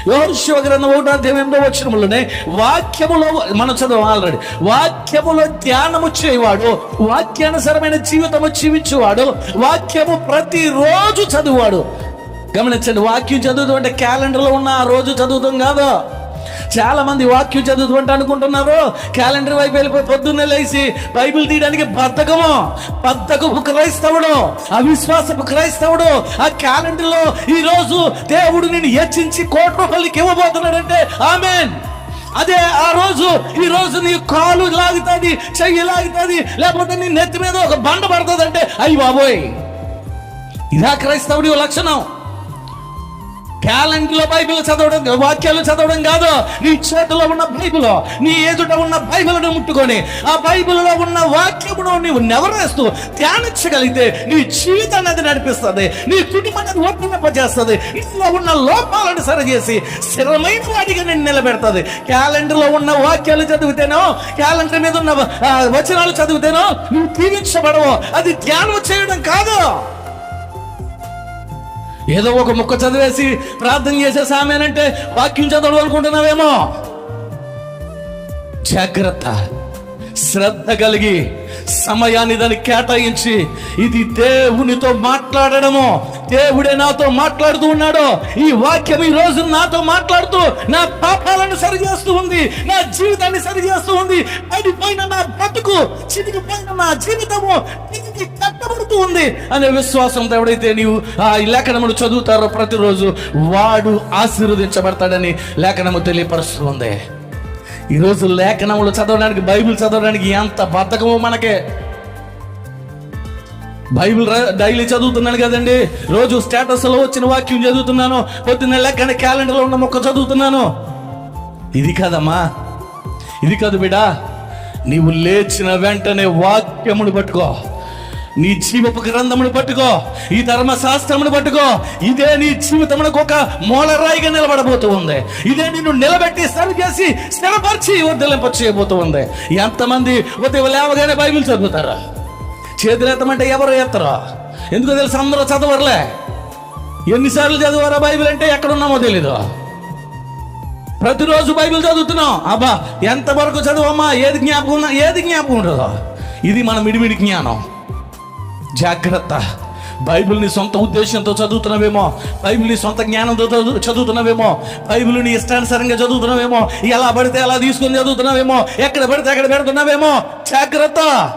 యెహోషువ గ్రంథం 1:8 వాక్యములో మనం చదువు ఆల్రెడీ. వాక్యములో ధ్యానము చేయవాడు, వాక్యానుసరమైన జీవితము జీవించేవాడు, వాక్యము ప్రతిరోజు చదువువాడు. గమనించండి, వాక్యం చదువుతాం అంటే క్యాలెండర్లో ఉన్న ఆ రోజు చదువుతాం కాదు. చాలా మంది వాక్యం చదువుతుంటే అనుకుంటున్నారు క్యాలెండర్ వైపు వెళ్ళిపోయి పొద్దున్నే లేచి బైబిల్ తీయడానికి బద్ధకపు క్రైస్తవుడు, అవిశ్వాసపు క్రైస్తవుడు. ఆ క్యాలెండర్ లో ఈ రోజు దేవుడు నిన్ను హెచ్చించి ₹1,00,000 ఇవ్వబోతున్నాడంటే ఆమేన్. అదే ఆ రోజు ఈ రోజు నీ కాలు లాగుతుంది, చెయ్యి లాగుతుంది, లేకపోతే నీ నెత్తి మీద ఒక బండ పడుతుంది అంటే అయ్యి బాబోయ్, ఇదా క్రైస్తవుడి లక్షణం. క్యాలెండర్లో బైబిల్ చదవడం, వాక్యాలు చదవడం కాదు. నీ చేతిలో ఉన్న బైబిల్, నీ ఎదుట ఉన్న బైబిల్ను ముట్టుకొని ఆ బైబిల్లో ఉన్న వాక్యమును నీవు నెవరేస్తూ ధ్యానించగలిగితే నీ జీవితాన్ని అది నడిపిస్తుంది, నీ కుటుంబాన్ని వర్తింపజేస్తుంది, ఇందులో ఉన్న లోపాలను సరిచేసి స్థిరమైన వాడిగా నేను నిలబెడుతుంది. క్యాలెండర్లో ఉన్న వాక్యాలు చదివితేనో, క్యాలెండర్ మీద ఉన్న వచనాలు చదివితేనో నువ్వు దీవించబడవు. అది ధ్యానం చేయడం కాదు. ఏదో ఒక ముక్క చదివేసి ప్రార్థన చేసేసి ఆమెనంటే వాక్యం చదవడం అనుకుంటున్నావేమో. జాగ్రత్త, శ్రద్ధ కలిగి సమయాన్ని దాన్ని కేటాయించి, ఇది దేవునితో మాట్లాడడము. దేవుడే నాతో మాట్లాడుతూ ఉన్నాడు. ఈ వాక్యం ఈ రోజు నాతో మాట్లాడుతూ నా పాపాలను సరిచేస్తూ ఉంది, నా జీవితాన్ని సరిచేస్తూ ఉంది. పడిపోయిన నా బ్రతుకు, చితికిపోయిన నా జీవితము కట్టబడుతూ ఉంది అనే విశ్వాసంతో ఎవడైతే నీవు ఆ లేఖనములు చదువుతారో ప్రతిరోజు వాడు ఆశీర్వదించబడతాడని లేఖనము తెలియపరుస్తూ ఉంది. ఈరోజు లేఖనములు చదవడానికి, బైబిల్ చదవడానికి ఎంత బద్ధకమో మనకే. బైబిల్ డైలీ చదువుతున్నాను కదండి, రోజు స్టేటస్లో వచ్చిన వాక్యం చదువుతున్నాను, పొద్దున్న లెక్కన క్యాలెండర్లో ఉన్న మొక్క చదువుతున్నాను. ఇది కాదమ్మా, ఇది కాదు బిడా. నీవు లేచిన వెంటనే వాక్యమును పట్టుకో, నీ జీవపు గ్రంథమును పట్టుకో, ఈ ధర్మశాస్త్రమును పట్టుకో. ఇదే నీ జీవితమునకు ఒక మూలరాయిగా నిలబడబోతూ ఉంది. ఇదే నిన్ను నిలబెట్టి సరి చేసి స్థిరపరిచి వర్ధలింప చేయబోతూ ఉంది. ఎంతమంది ఉదయం లేవగానే బైబిల్ చదువుతారా? చేతులు ఎత్తమంటే ఎవరు ఎత్తరా? ఎందుకో తెలుసు, అందరూ చదవరులే. ఎన్నిసార్లు చదివారా బైబిల్ అంటే ఎక్కడున్నామో తెలీదు. ప్రతిరోజు బైబిల్ చదువుతున్నాం. అబ్బా ఎంతవరకు చదువమ్మా, ఏది జ్ఞాపకం ఉంటుందో. ఇది మన మిడిమిడి జ్ఞానం. జాగ్రత్త. బైబిల్ని సొంత ఉద్దేశంతో చదువుతున్నావేమో, బైబిల్ని సొంత జ్ఞానంతో చదువుతున్నావేమో, బైబిల్ని ఇష్టానుసారంగా చదువుతున్నావేమో, ఎలా పడితే అలా తీసుకొని చదువుతున్నావేమో, ఎక్కడ పడితే అక్కడ పెడుతున్నావేమో. జాగ్రత్త.